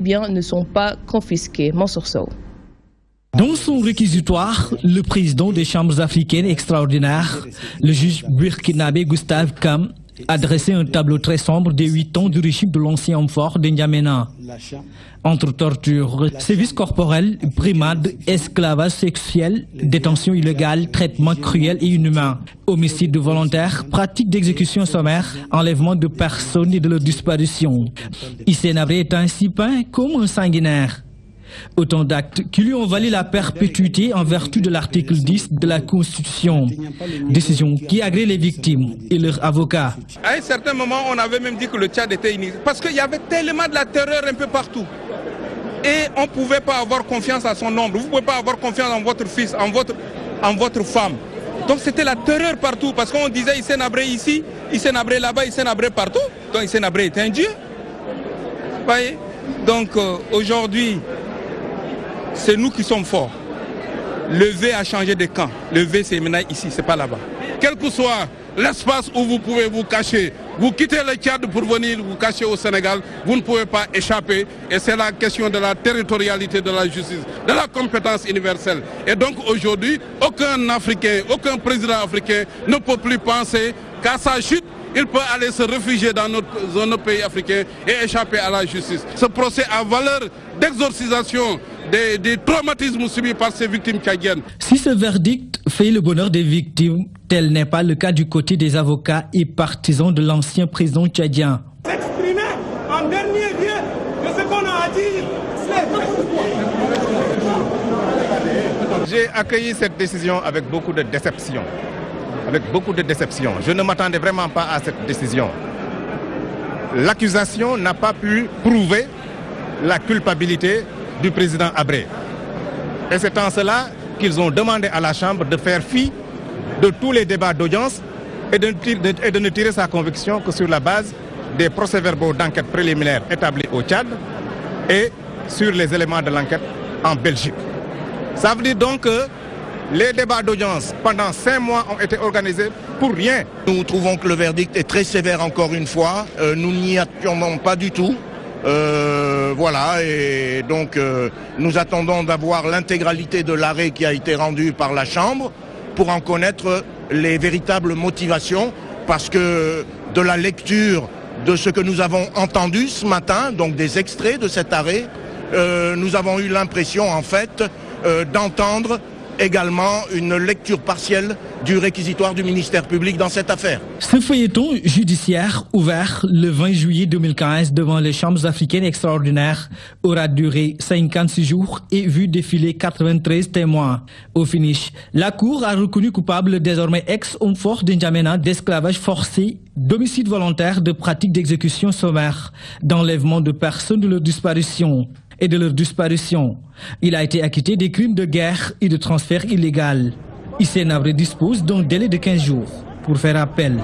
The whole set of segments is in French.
biens ne sont pas confisqués. Mansour Sow. Dans son réquisitoire, le président des chambres africaines extraordinaires, le juge burkinabé Gustave Kam, a dressé un tableau très sombre des 8 ans du régime de l'ancien homme fort de N'Djamena. Entre torture, sévices corporels, brimades, esclavage sexuel, détention illégale, traitement cruel et inhumain, homicide volontaire, pratique d'exécution sommaire, enlèvement de personnes et de leur disparition. Hissène Habré est ainsi peint comme un sanguinaire. Autant d'actes qui lui ont valu la perpétuité en vertu de l'article 10 de la Constitution. Décision qui agrée les victimes et leurs avocats. À un certain moment, on avait même dit que le Tchad était inexistant. Parce qu'il y avait tellement de la terreur un peu partout. Et on ne pouvait pas avoir confiance à son nombre. Vous ne pouvez pas avoir confiance en votre fils, en votre femme. Donc c'était la terreur partout. Parce qu'on disait Hissène Habré ici, Hissène Habré là-bas, Hissène Habré partout. Donc Hissène Habré est un dieu. Vous voyez? Donc aujourd'hui, c'est nous qui sommes forts. Le V a changé de camp. Le V, c'est maintenant ici, c'est pas là-bas. Quel que soit l'espace où vous pouvez vous cacher, vous quittez le Tchad pour venir vous cacher au Sénégal, vous ne pouvez pas échapper. Et c'est la question de la territorialité de la justice, de la compétence universelle. Et donc aujourd'hui, aucun Africain, aucun président africain ne peut plus penser qu'à sa chute, il peut aller se réfugier dans notre pays africain et échapper à la justice. Ce procès a valeur d'exorcisation des traumatismes subis par ces victimes tchadiennes. Si ce verdict fait le bonheur des victimes, tel n'est pas le cas du côté des avocats et partisans de l'ancien président tchadien. S'exprimer en dernier lieu de ce qu'on a à dire. J'ai accueilli cette décision avec beaucoup de déception. Je ne m'attendais vraiment pas à cette décision. L'accusation n'a pas pu prouver la culpabilité du président Habré. Et c'est en cela qu'ils ont demandé à la Chambre de faire fi de tous les débats d'audience et de ne tirer sa conviction que sur la base des procès-verbaux d'enquête préliminaire établis au Tchad et sur les éléments de l'enquête en Belgique. Ça veut dire donc que les débats d'audience pendant 5 mois ont été organisés pour rien. Nous trouvons que le verdict est très sévère encore une fois. Nous n'y attendons pas du tout. Voilà, et donc nous attendons d'avoir l'intégralité de l'arrêt qui a été rendu par la Chambre pour en connaître les véritables motivations, parce que de la lecture de ce que nous avons entendu ce matin, donc des extraits de cet arrêt, nous avons eu l'impression en fait d'entendre également une lecture partielle du réquisitoire du ministère public dans cette affaire. Ce feuilleton judiciaire ouvert le 20 juillet 2015 devant les chambres africaines extraordinaires aura duré 56 jours et vu défiler 93 témoins. Au finish, la Cour a reconnu coupable le désormais ex-homme fort de N'Djamena d'esclavage forcé, d'homicide volontaire, de pratique d'exécution sommaire, d'enlèvement de personnes de leur disparition. Il a été acquitté des crimes de guerre et de transfert illégal. Hissène Habré dispose d'un délai de 15 jours pour faire appel.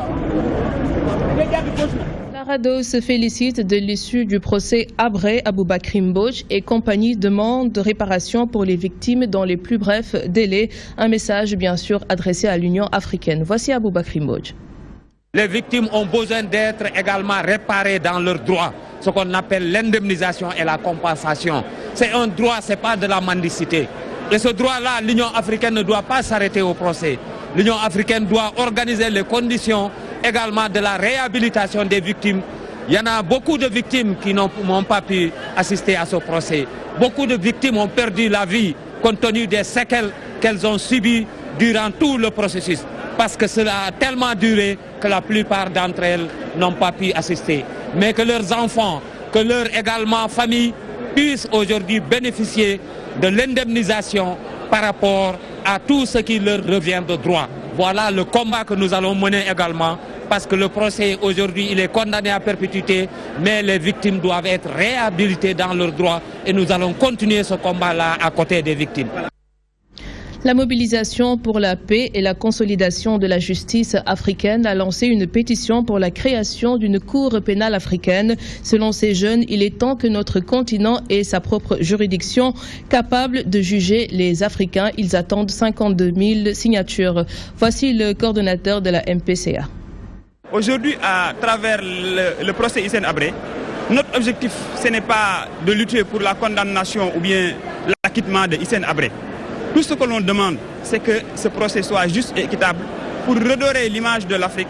La RADDHO se félicite de l'issue du procès Habré. Aboubakry Mbodj et compagnie demandent de réparation pour les victimes dans les plus brefs délais. Un message bien sûr adressé à l'Union africaine. Voici Aboubakry Mbodj. Les victimes ont besoin d'être également réparées dans leurs droits, ce qu'on appelle l'indemnisation et la compensation. C'est un droit, ce n'est pas de la mendicité. Et ce droit-là, l'Union africaine ne doit pas s'arrêter au procès. L'Union africaine doit organiser les conditions également de la réhabilitation des victimes. Il y en a beaucoup de victimes qui n'ont pas pu assister à ce procès. Beaucoup de victimes ont perdu la vie compte tenu des séquelles qu'elles ont subies durant tout le processus. Parce que cela a tellement duré que la plupart d'entre elles n'ont pas pu assister. Mais que leurs enfants, que leurs également familles puissent aujourd'hui bénéficier de l'indemnisation par rapport à tout ce qui leur revient de droit. Voilà le combat que nous allons mener également, parce que le procès aujourd'hui il est condamné à perpétuité, mais les victimes doivent être réhabilitées dans leurs droits et nous allons continuer ce combat-là à côté des victimes. La mobilisation pour la paix et la consolidation de la justice africaine a lancé une pétition pour la création d'une cour pénale africaine. Selon ces jeunes, il est temps que notre continent ait sa propre juridiction capable de juger les Africains. Ils attendent 52 000 signatures. Voici le coordonnateur de la MPCA. Aujourd'hui, à travers le procès Hissène Habré, Notre objectif, ce n'est pas de lutter pour la condamnation ou bien l'acquittement de Hissène Habré. Tout ce que l'on demande, c'est que ce procès soit juste et équitable pour redorer l'image de l'Afrique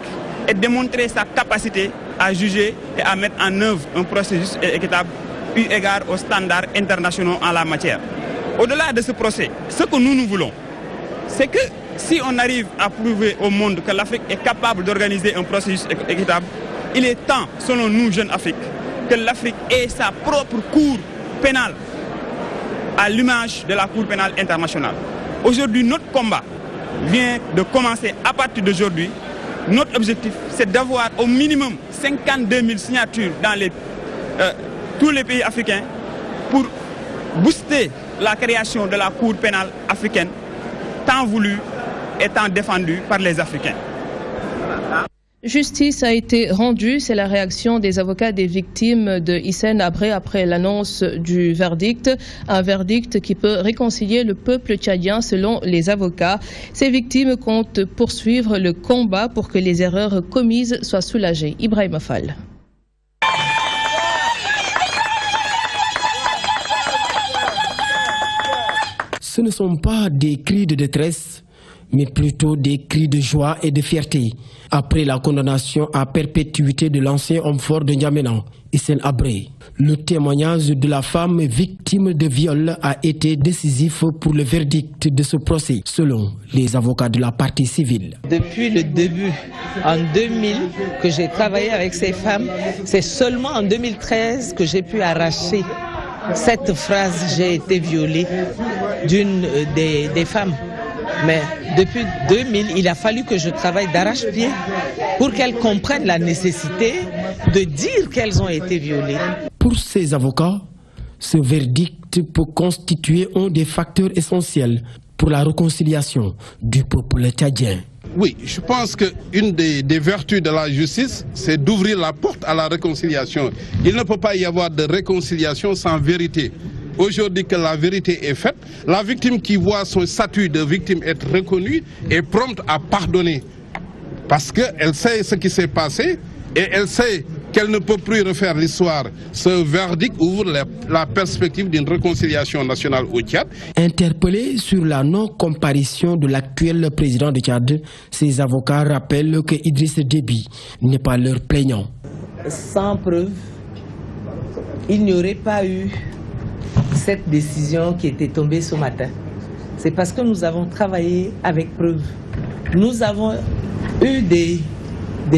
et démontrer sa capacité à juger et à mettre en œuvre un procès juste et équitable eu égard aux standards internationaux en la matière. Au-delà de ce procès, ce que nous voulons, c'est que si on arrive à prouver au monde que l'Afrique est capable d'organiser un procès juste et équitable, il est temps, selon nous, jeunes Afrique, que l'Afrique ait sa propre cour pénale à l'image de la Cour pénale internationale. Aujourd'hui, notre combat vient de commencer à partir d'aujourd'hui. Notre objectif, c'est d'avoir au minimum 52 000 signatures dans tous les pays africains pour booster la création de la Cour pénale africaine, tant voulue et tant défendue par les Africains. Justice a été rendue, c'est la réaction des avocats des victimes de Hissène Habré après l'annonce du verdict. Un verdict qui peut réconcilier le peuple tchadien selon les avocats. Ces victimes comptent poursuivre le combat pour que les erreurs commises soient soulagées. Ibrahim Fall. Ce ne sont pas des cris de détresse, mais plutôt des cris de joie et de fierté. Après la condamnation à perpétuité de l'ancien homme fort de N'Djamena, Hissène Habré, le témoignage de la femme victime de viol a été décisif pour le verdict de ce procès, selon les avocats de la partie civile. Depuis le début, en 2000, que j'ai travaillé avec ces femmes, c'est seulement en 2013 que j'ai pu arracher cette phrase « j'ai été violée » d'une des femmes. Mais depuis 2000, il a fallu que je travaille d'arrache-pied pour qu'elles comprennent la nécessité de dire qu'elles ont été violées. Pour ces avocats, ce verdict peut constituer un des facteurs essentiels pour la réconciliation du peuple tchadien. Oui, je pense qu'une des vertus de la justice, c'est d'ouvrir la porte à la réconciliation. Il ne peut pas y avoir de réconciliation sans vérité. Aujourd'hui que la vérité est faite, la victime qui voit son statut de victime être reconnu est prompte à pardonner. Parce qu'elle sait ce qui s'est passé et elle sait qu'elle ne peut plus refaire l'histoire. Ce verdict ouvre la perspective d'une réconciliation nationale au Tchad. Interpellés sur la non-comparution de l'actuel président du Tchad, ces avocats rappellent que Idriss Déby n'est pas leur plaignant. Sans preuve, il n'y aurait pas eu cette décision qui était tombée ce matin. C'est parce que nous avons travaillé avec preuve. Nous avons eu des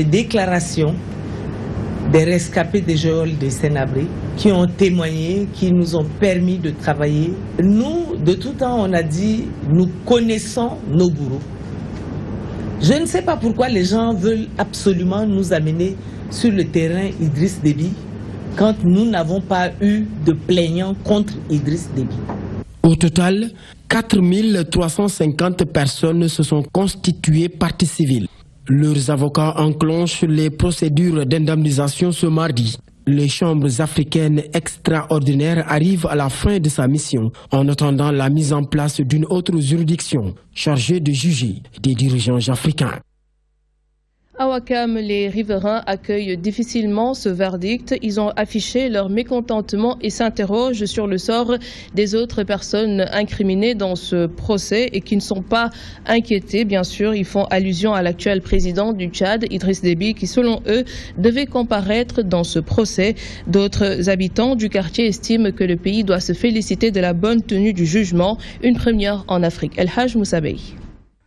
déclarations des rescapés des geôles de Hissène Habré qui ont témoigné, qui nous ont permis de travailler. Nous, de tout temps, on a dit, nous connaissons nos bourreaux. Je ne sais pas pourquoi les gens veulent absolument nous amener sur le terrain Idriss Déby quand nous n'avons pas eu de plaignants contre Idriss Déby. Au total, 4350 personnes se sont constituées partie civile. Leurs avocats enclenchent les procédures d'indemnisation ce mardi. Les chambres africaines extraordinaires arrivent à la fin de sa mission en attendant la mise en place d'une autre juridiction chargée de juger des dirigeants africains. À Ouakam, les riverains accueillent difficilement ce verdict. Ils ont affiché leur mécontentement et s'interrogent sur le sort des autres personnes incriminées dans ce procès et qui ne sont pas inquiétés. Bien sûr, ils font allusion à l'actuel président du Tchad, Idriss Déby, qui selon eux devait comparaître dans ce procès. D'autres habitants du quartier estiment que le pays doit se féliciter de la bonne tenue du jugement, une première en Afrique. El Haj Moussabey.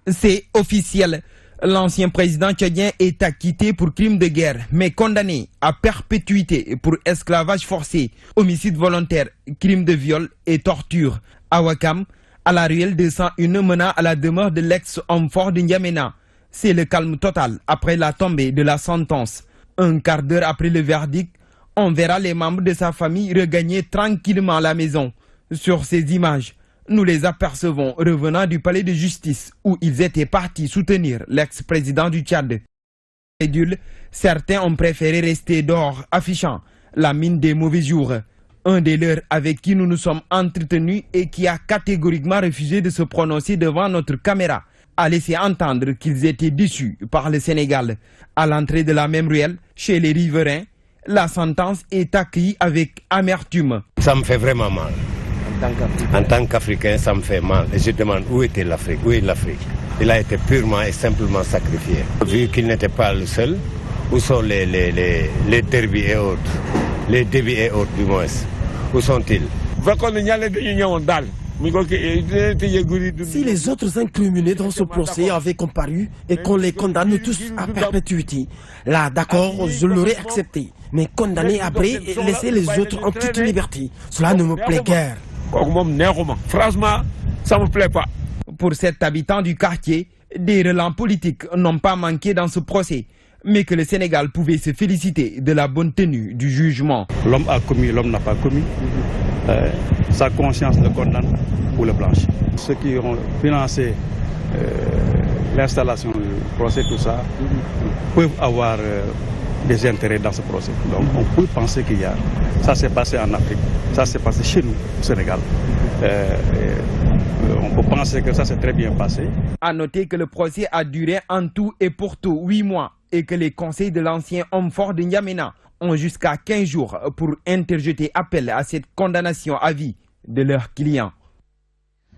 C'est officiel. L'ancien président tchadien est acquitté pour crime de guerre, mais condamné à perpétuité pour esclavage forcé, homicide volontaire, crime de viol et torture. À Ouakam, à la ruelle 201 menant à la demeure de l'ex-homme fort de N'Djamena. C'est le calme total après la tombée de la sentence. Un quart d'heure après le verdict, on verra les membres de sa famille regagner tranquillement la maison. Sur ces images, nous les apercevons revenant du palais de justice où ils étaient partis soutenir l'ex-président du Tchad. Certains ont préféré rester dehors, affichant la mine des mauvais jours. Un des leurs avec qui nous nous sommes entretenus et qui a catégoriquement refusé de se prononcer devant notre caméra a laissé entendre qu'ils étaient déçus par le Sénégal. À l'entrée de la même ruelle, chez les riverains, la sentence est accueillie avec amertume. Ça me fait vraiment mal. En tant qu'Africain, ça me fait mal. Et je demande où était l'Afrique, où est l'Afrique? Il a été purement et simplement sacrifié. Vu qu'il n'était pas le seul, où sont les derbies et autres? Les débits et autres du moins. Où sont-ils? Si les autres incriminés dans ce procès avaient comparu et qu'on les condamne tous à perpétuité, là d'accord, je l'aurais accepté. Mais condamner Habré et laisser les autres en toute liberté, cela ne me plaît guère. Franchement, ça ne me plaît pas. Pour cet habitant du quartier, des relents politiques n'ont pas manqué dans ce procès, mais que le Sénégal pouvait se féliciter de la bonne tenue du jugement. L'homme a commis, l'homme n'a pas commis. Sa conscience le condamne ou le blanche. Ceux qui ont financé l'installation du procès, tout ça, peuvent avoir des intérêts dans ce procès. Donc on peut penser qu'il y a. Ça s'est passé en Afrique, ça s'est passé chez nous, au Sénégal. On peut penser que ça s'est très bien passé. À noter que le procès a duré en tout et pour tout 8 mois et que les conseils de l'ancien homme fort de N'Djamena ont jusqu'à 15 jours pour interjeter appel à cette condamnation à vie de leurs clients.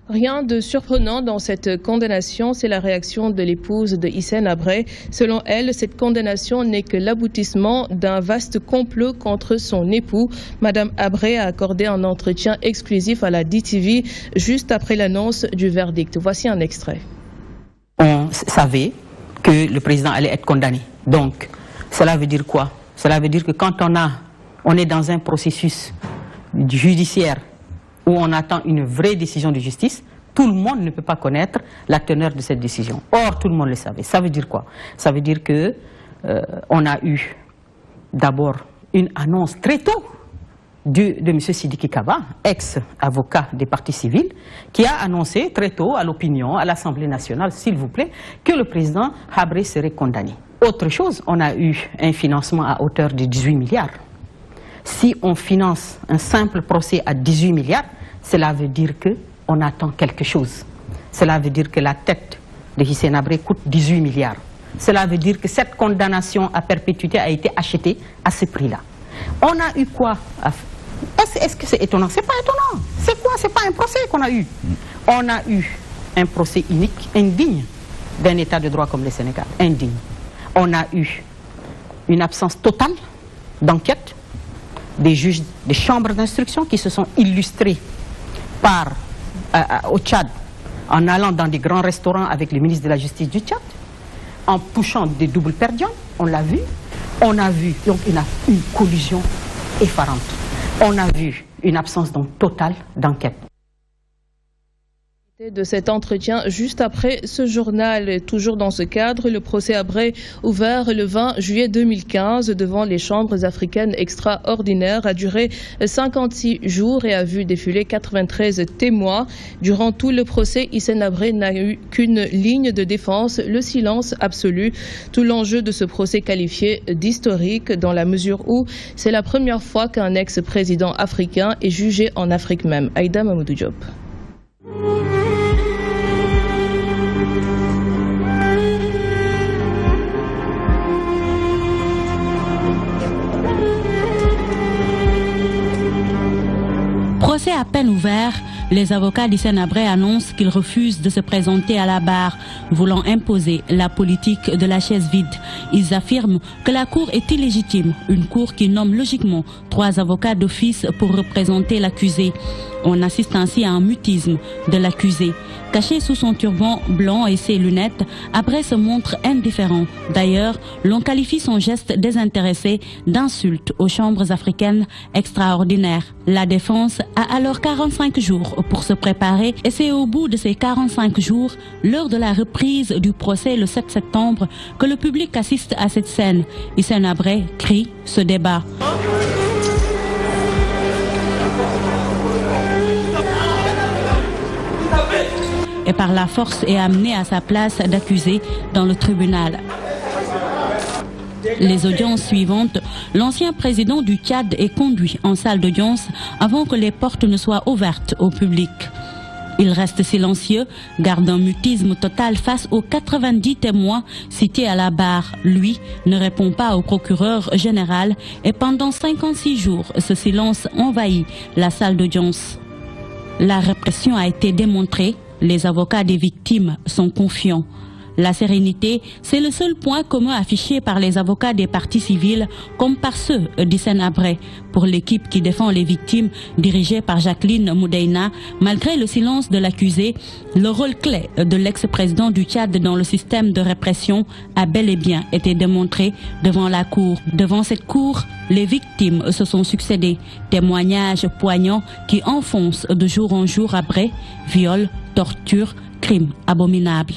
Rien de surprenant dans cette condamnation, c'est la réaction de l'épouse de Hissène Habré. Selon elle, cette condamnation n'est que l'aboutissement d'un vaste complot contre son époux. Madame Habré a accordé un entretien exclusif à la DTV juste après l'annonce du verdict. Voici un extrait. On savait que le président allait être condamné. Donc, cela veut dire quoi? Cela veut dire que quand on est dans un processus judiciaire où on attend une vraie décision de justice, tout le monde ne peut pas connaître la teneur de cette décision. Or, tout le monde le savait. Ça veut dire quoi? Ça veut dire que on a eu d'abord une annonce très tôt de M. Sidiki Kaba, ex-avocat des partis civils, qui a annoncé très tôt à l'opinion, à l'Assemblée nationale, s'il vous plaît, que le président Habré serait condamné. Autre chose, on a eu un financement à hauteur de 18 milliards. Si on finance un simple procès à 18 milliards, cela veut dire qu'on attend quelque chose. Cela veut dire que la tête de Hissène Habré coûte 18 milliards. Cela veut dire que cette condamnation à perpétuité a été achetée à ce prix-là. On a eu quoi? Est-ce que c'est étonnant? C'est pas étonnant. C'est quoi? C'est pas un procès qu'on a eu. On a eu un procès unique, indigne d'un état de droit comme le Sénégal. Indigne. On a eu une absence totale d'enquête des juges des chambres d'instruction qui se sont illustrés au Tchad en allant dans des grands restaurants avec le ministre de la Justice du Tchad, en touchant des doubles perdions, on l'a vu. On a vu donc une collusion effarante. On a vu une absence donc totale d'enquête. De cet entretien juste après ce journal. Toujours dans ce cadre, le procès Habré, ouvert le 20 juillet 2015 devant les chambres africaines extraordinaires, a duré 56 jours et a vu défiler 93 témoins. Durant tout le procès, Hissène Habré n'a eu qu'une ligne de défense, le silence absolu. Tout l'enjeu de ce procès qualifié d'historique dans la mesure où c'est la première fois qu'un ex-président africain est jugé en Afrique même. Aïda Mamoudou Diop. Procès à peine ouvert, les avocats d'Hissène Habré annoncent qu'ils refusent de se présenter à la barre, voulant imposer la politique de la chaise vide. Ils affirment que la Cour est illégitime, une Cour qui nomme logiquement 3 avocats d'office pour représenter l'accusé. On assiste ainsi à un mutisme de l'accusé. Caché sous son turban blanc et ses lunettes, Habré se montre indifférent. D'ailleurs, l'on qualifie son geste désintéressé d'insulte aux chambres africaines extraordinaires. La défense a alors 45 jours pour se préparer et c'est au bout de ces 45 jours, lors de la reprise du procès le 7 septembre, que le public assiste à cette scène. Hissène Habré crie, se débat. Et par la force est amené à sa place d'accusé dans le tribunal. Les audiences suivantes, l'ancien président du Tchad est conduit en salle d'audience avant que les portes ne soient ouvertes au public. Il reste silencieux, garde un mutisme total face aux 90 témoins cités à la barre. Lui ne répond pas au procureur général et pendant 56 jours, ce silence envahit la salle d'audience. La répression a été démontrée, les avocats des victimes sont confiants. La sérénité, c'est le seul point commun affiché par les avocats des partis civils comme par ceux d'Hissène Habré. Pour l'équipe qui défend les victimes, dirigée par Jacqueline Moudeina, malgré le silence de l'accusé, le rôle clé de l'ex-président du Tchad dans le système de répression a bel et bien été démontré devant la cour. Devant cette cour, les victimes se sont succédés. Témoignages poignants qui enfoncent de jour en jour Habré, viol, torture, crimes abominables.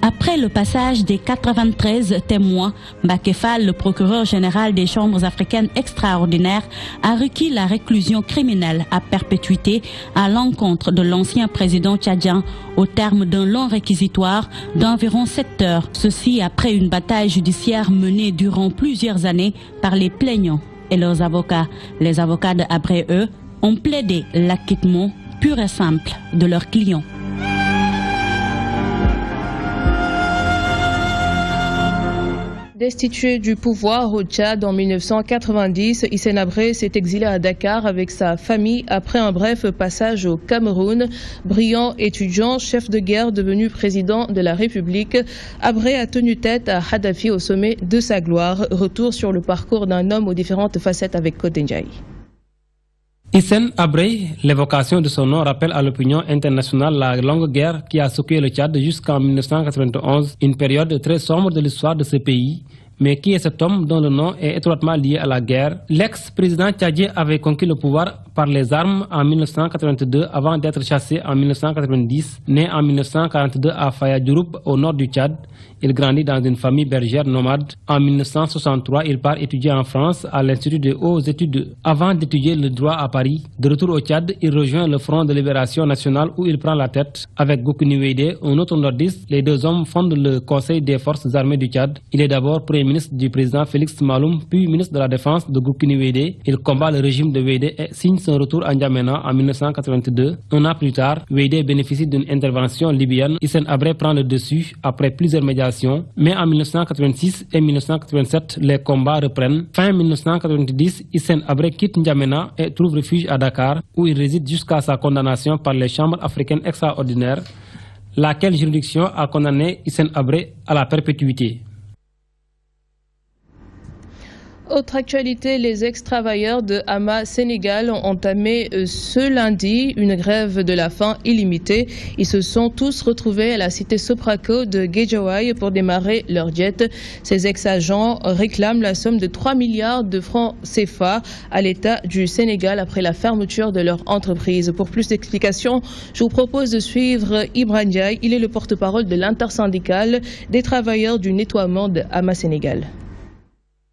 Après le passage des 93 témoins, Mbacké Fall, le procureur général des chambres africaines extraordinaires, a requis la réclusion criminelle à perpétuité à l'encontre de l'ancien président tchadien au terme d'un long réquisitoire d'environ 7 heures. Ceci après une bataille judiciaire menée durant plusieurs années par les plaignants et leurs avocats. Les avocats de Habré, eux, ont plaidé l'acquittement pur et simple de leurs clients. Destitué du pouvoir au Tchad en 1990, Hissène Habré s'est exilé à Dakar avec sa famille après un bref passage au Cameroun. Brillant étudiant, chef de guerre devenu président de la République, Habré a tenu tête à Kadhafi au sommet de sa gloire. Retour sur le parcours d'un homme aux différentes facettes avec Codé Ndiaye. Hissène Habré, l'évocation de son nom rappelle à l'opinion internationale la longue guerre qui a secoué le Tchad jusqu'en 1991, une période très sombre de l'histoire de ce pays. Mais qui est cet homme dont le nom est étroitement lié à la guerre? L'ex-président tchadien avait conquis le pouvoir par les armes en 1982 avant d'être chassé en 1990. Né en 1942 à Faya-Djouroup au nord du Tchad, il grandit dans une famille bergère nomade. En 1963, il part étudier en France à l'Institut de hautes études avant d'étudier le droit à Paris. De retour au Tchad, il rejoint le Front de libération nationale où il prend la tête. Avec Gokuni Weidé, un autre nordiste, les deux hommes fondent le Conseil des forces armées du Tchad. Il est d'abord premier ministre du président Félix Maloum, puis ministre de la Défense de Gokuni Weidé. Il combat le régime de Weidé et signe son retour à N'Djamena en 1982. Un an plus tard, Weidé bénéficie d'une intervention libyenne. Hissène Habré prend le dessus après plusieurs médiations. Mais en 1986 et 1987, les combats reprennent. Fin 1990, Hissène Habré quitte N'Djamena et trouve refuge à Dakar, où il réside jusqu'à sa condamnation par les chambres africaines extraordinaires, laquelle juridiction a condamné Hissène Habré à la perpétuité. Autre actualité, les ex-travailleurs de Hama Sénégal ont entamé ce lundi une grève de la faim illimitée. Ils se sont tous retrouvés à la cité Sopraco de Guédiawaye pour démarrer leur diète. Ces ex-agents réclament la somme de 3 milliards de francs CFA à l'État du Sénégal après la fermeture de leur entreprise. Pour plus d'explications, je vous propose de suivre Ibrahim Ndiaye. Il est le porte-parole de l'intersyndicale des travailleurs du nettoiement de Hama Sénégal.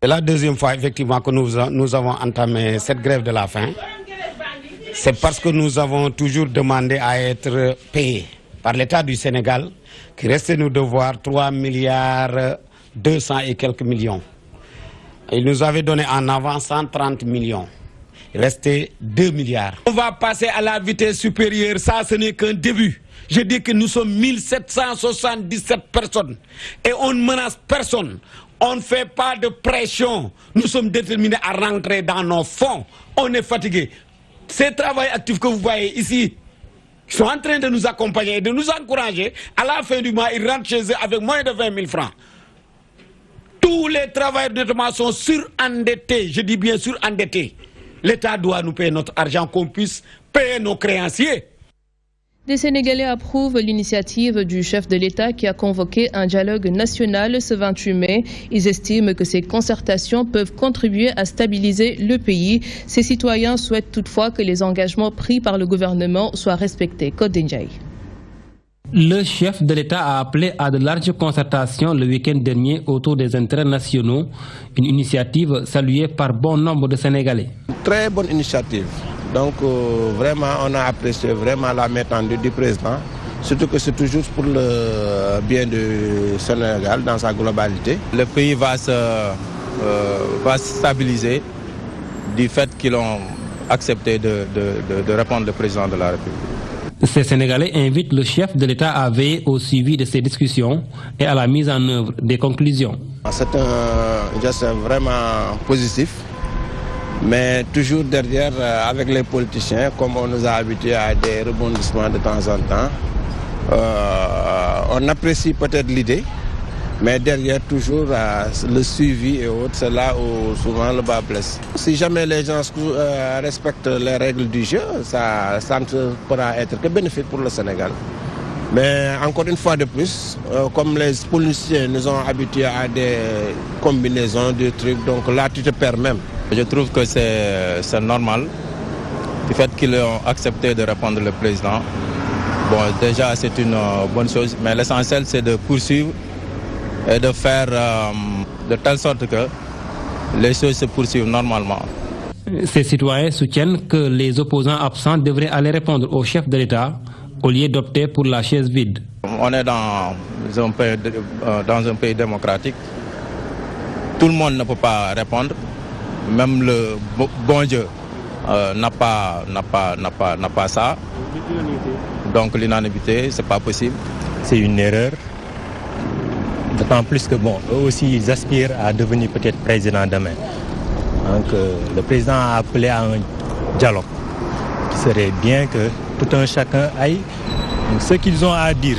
C'est la deuxième fois effectivement que nous avons entamé cette grève de la faim. C'est parce que nous avons toujours demandé à être payés par l'État du Sénégal qui restait nous devoir 3 milliards 200 et quelques millions. Il nous avait donné en avant 130 millions. Il restait 2 milliards. On va passer à la vitesse supérieure, ça ce n'est qu'un début. Je dis que nous sommes 1777 personnes et on ne menace personne. On ne fait pas de pression. Nous sommes déterminés à rentrer dans nos fonds. On est fatigués. Ces travailleurs actifs que vous voyez ici, ils sont en train de nous accompagner et de nous encourager. À la fin du mois, ils rentrent chez eux avec moins de 20 000 francs. Tous les travailleurs de nettoiement sont surendettés. Je dis bien surendettés. L'État doit nous payer notre argent, qu'on puisse payer nos créanciers. Des Sénégalais approuvent l'initiative du chef de l'État qui a convoqué un dialogue national ce 28 mai. Ils estiment que ces concertations peuvent contribuer à stabiliser le pays. Ces citoyens souhaitent toutefois que les engagements pris par le gouvernement soient respectés. Codé Ndiaye. Le chef de l'État a appelé à de larges concertations le week-end dernier autour des intérêts nationaux, une initiative saluée par bon nombre de Sénégalais. Très bonne initiative. Donc vraiment, on a apprécié vraiment la main tendue du président, surtout que c'est toujours pour le bien du Sénégal dans sa globalité. Le pays va se stabiliser du fait qu'ils ont accepté de répondre le président de la République. Ces Sénégalais invitent le chef de l'État à veiller au suivi de ces discussions et à la mise en œuvre des conclusions. C'est un geste vraiment positif, mais toujours derrière, avec les politiciens, comme on nous a habitués à des rebondissements de temps en temps, on apprécie peut-être l'idée, mais derrière toujours le suivi et autres, c'est là où souvent le bas blesse. Si jamais les gens respectent les règles du jeu, ça ne pourra être que bénéfique pour le Sénégal. Mais encore une fois de plus, comme les policiers nous ont habitués à des combinaisons de trucs, donc là tu te perds même. Je trouve que c'est normal, du fait qu'ils ont accepté de répondre le président. Bon, déjà c'est une bonne chose, mais l'essentiel c'est de poursuivre et de faire de telle sorte que les choses se poursuivent normalement. Ces citoyens soutiennent que les opposants absents devraient aller répondre au chef de l'État au lieu d'opter pour la chaise vide. On est dans un pays démocratique. Tout le monde ne peut pas répondre. Même le bon Dieu n'a pas ça. Donc l'unanimité, c'est pas possible. C'est une erreur. D'autant plus que bon, eux aussi ils aspirent à devenir peut-être président demain. Donc le président a appelé à un dialogue. Il serait bien que tout un chacun aille ce qu'ils ont à dire,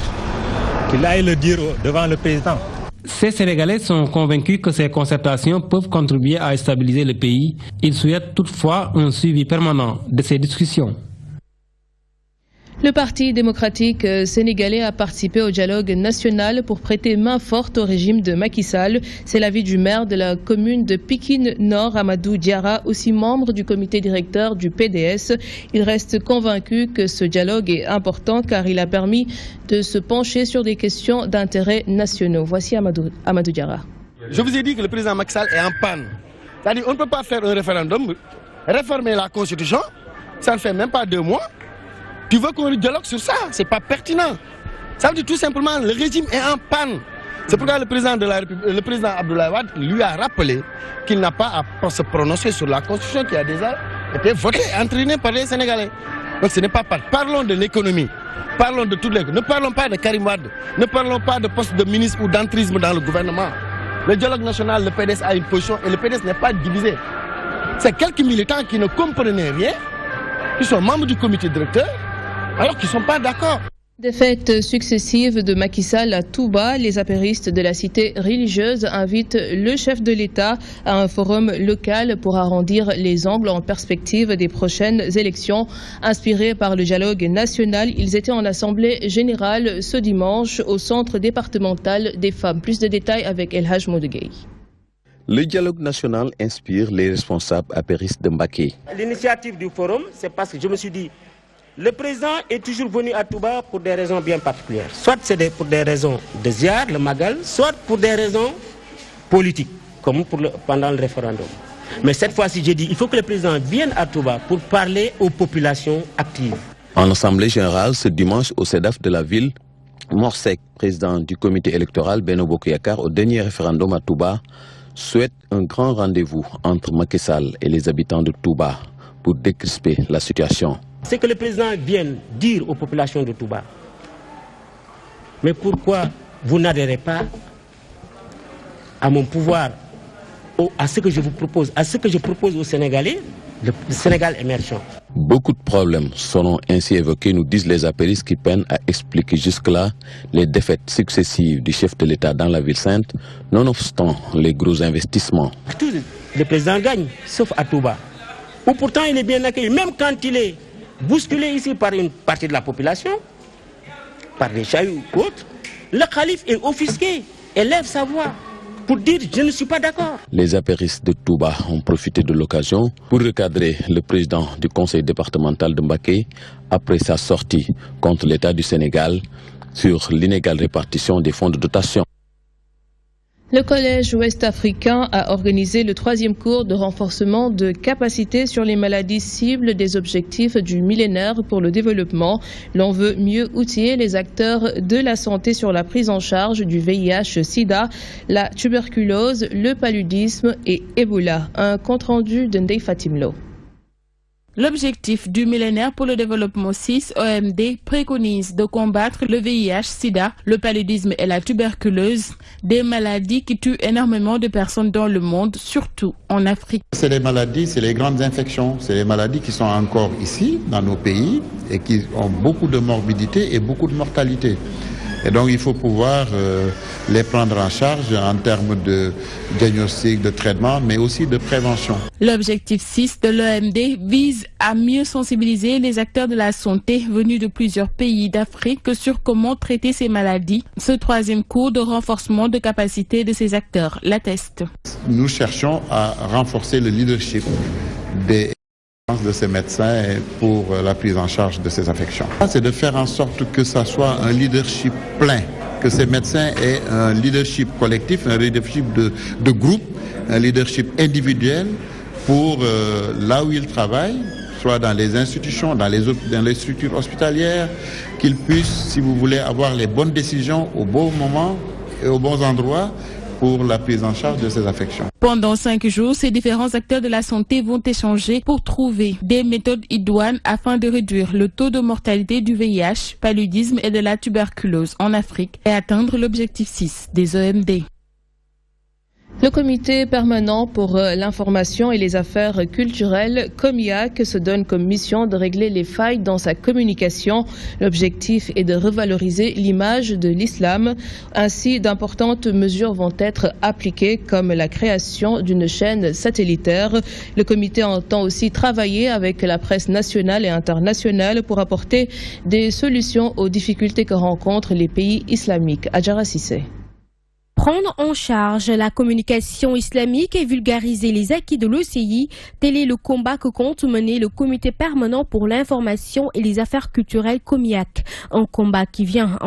qu'il aille le dire devant le président. Ces Sénégalais sont convaincus que ces concertations peuvent contribuer à stabiliser le pays. Ils souhaitent toutefois un suivi permanent de ces discussions. Le Parti démocratique sénégalais a participé au dialogue national pour prêter main forte au régime de Macky Sall. C'est l'avis du maire de la commune de Pikine Nord, Amadou Diarra, aussi membre du comité directeur du PDS. Il reste convaincu que ce dialogue est important car il a permis de se pencher sur des questions d'intérêt nationaux. Voici Amadou Diarra. Je vous ai dit que le président Macky Sall est en panne. C'est-à-dire qu'on ne peut pas faire un référendum, réformer la constitution, ça ne fait même pas 2 mois. Tu veux qu'on dialogue sur ça? C'est pas pertinent. Ça veut dire tout simplement le régime est en panne. C'est pourquoi le président de la République, le président Abdoulaye Wade lui a rappelé qu'il n'a pas à se prononcer sur la constitution qui a déjà été votée, entrinée par les Sénégalais. Donc ce n'est pas par. Parlons de l'économie. Parlons de toutes les. Ne parlons pas de Karim Wade. Ne parlons pas de poste de ministre ou d'entrisme dans le gouvernement. Le dialogue national, le PDS a une position et le PDS n'est pas divisé. C'est quelques militants qui ne comprenaient rien, qui sont membres du comité directeur, alors qu'ils ne sont pas d'accord. Défaite successive de Macky Sall à Touba, les apéristes de la cité religieuse invitent le chef de l'État à un forum local pour arrondir les angles en perspective des prochaines élections. Inspirés par le dialogue national, ils étaient en assemblée générale ce dimanche au centre départemental des femmes. Plus de détails avec El Haj Moudegui. Le dialogue national inspire les responsables apéristes de Mbaké. L'initiative du forum, c'est parce que je me suis dit, le président est toujours venu à Touba pour des raisons bien particulières. Soit c'est pour des raisons de ziar, le Magal, soit pour des raisons politiques, comme pendant le référendum. Mais cette fois-ci, j'ai dit, il faut que le président vienne à Touba pour parler aux populations actives. En assemblée générale, ce dimanche au CEDAF de la ville, Morsek, président du comité électoral Benno Bokk Yakaar au dernier référendum à Touba, souhaite un grand rendez-vous entre Macky Sall et les habitants de Touba pour décrisper la situation. C'est que le président vienne dire aux populations de Touba, mais pourquoi vous n'adhérez pas à mon pouvoir, à ce que je vous propose, à ce que je propose aux Sénégalais, le Sénégal émergent. Beaucoup de problèmes seront ainsi évoqués, nous disent les apéristes qui peinent à expliquer jusque-là les défaites successives du chef de l'État dans la ville sainte, nonobstant les gros investissements. Le président gagne, sauf à Touba, où pourtant il est bien accueilli, même quand il est bousculé ici par une partie de la population, par des chahus ou autres, le calife est offusqué, élève sa voix pour dire je ne suis pas d'accord. Les apéristes de Touba ont profité de l'occasion pour recadrer le président du conseil départemental de Mbaké après sa sortie contre l'État du Sénégal sur l'inégale répartition des fonds de dotation. Le Collège ouest-africain a organisé le 3e cours de renforcement de capacité sur les maladies cibles des objectifs du millénaire pour le développement. L'on veut mieux outiller les acteurs de la santé sur la prise en charge du VIH-Sida, la tuberculose, le paludisme et Ebola. Un compte-rendu de Ndeye Fatimlo. L'objectif du millénaire pour le développement 6, OMD, préconise de combattre le VIH-Sida, le paludisme et la tuberculose, des maladies qui tuent énormément de personnes dans le monde, surtout en Afrique. C'est les maladies, c'est les grandes infections, c'est les maladies qui sont encore ici, dans nos pays, et qui ont beaucoup de morbidité et beaucoup de mortalité. Et donc il faut pouvoir les prendre en charge en termes de diagnostic, de traitement, mais aussi de prévention. L'objectif 6 de l'OMD vise à mieux sensibiliser les acteurs de la santé venus de plusieurs pays d'Afrique sur comment traiter ces maladies. Ce troisième cours de renforcement de capacité de ces acteurs l'atteste. Nous cherchons à renforcer le leadership de ces médecins pour la prise en charge de ces affections. C'est de faire en sorte que ça soit un leadership plein, que ces médecins aient un leadership collectif, un leadership de groupe, un leadership individuel pour là où ils travaillent, soit dans les institutions, dans les structures hospitalières, qu'ils puissent, si vous voulez, avoir les bonnes décisions au bon moment et aux bons endroits pour la prise en charge de ces affections. Pendant 5 jours, ces différents acteurs de la santé vont échanger pour trouver des méthodes idoines afin de réduire le taux de mortalité du VIH, paludisme et de la tuberculose en Afrique et atteindre l'objectif 6 des OMD. Le comité permanent pour l'information et les affaires culturelles, COMIAC, se donne comme mission de régler les failles dans sa communication. L'objectif est de revaloriser l'image de l'islam. Ainsi, d'importantes mesures vont être appliquées, comme la création d'une chaîne satellitaire. Le comité entend aussi travailler avec la presse nationale et internationale pour apporter des solutions aux difficultés que rencontrent les pays islamiques. Adjara Sissé. Prendre en charge la communication islamique et vulgariser les acquis de l'OCI, tel est le combat que compte mener le comité permanent pour l'information et les affaires culturelles COMIAC. Un combat qui vient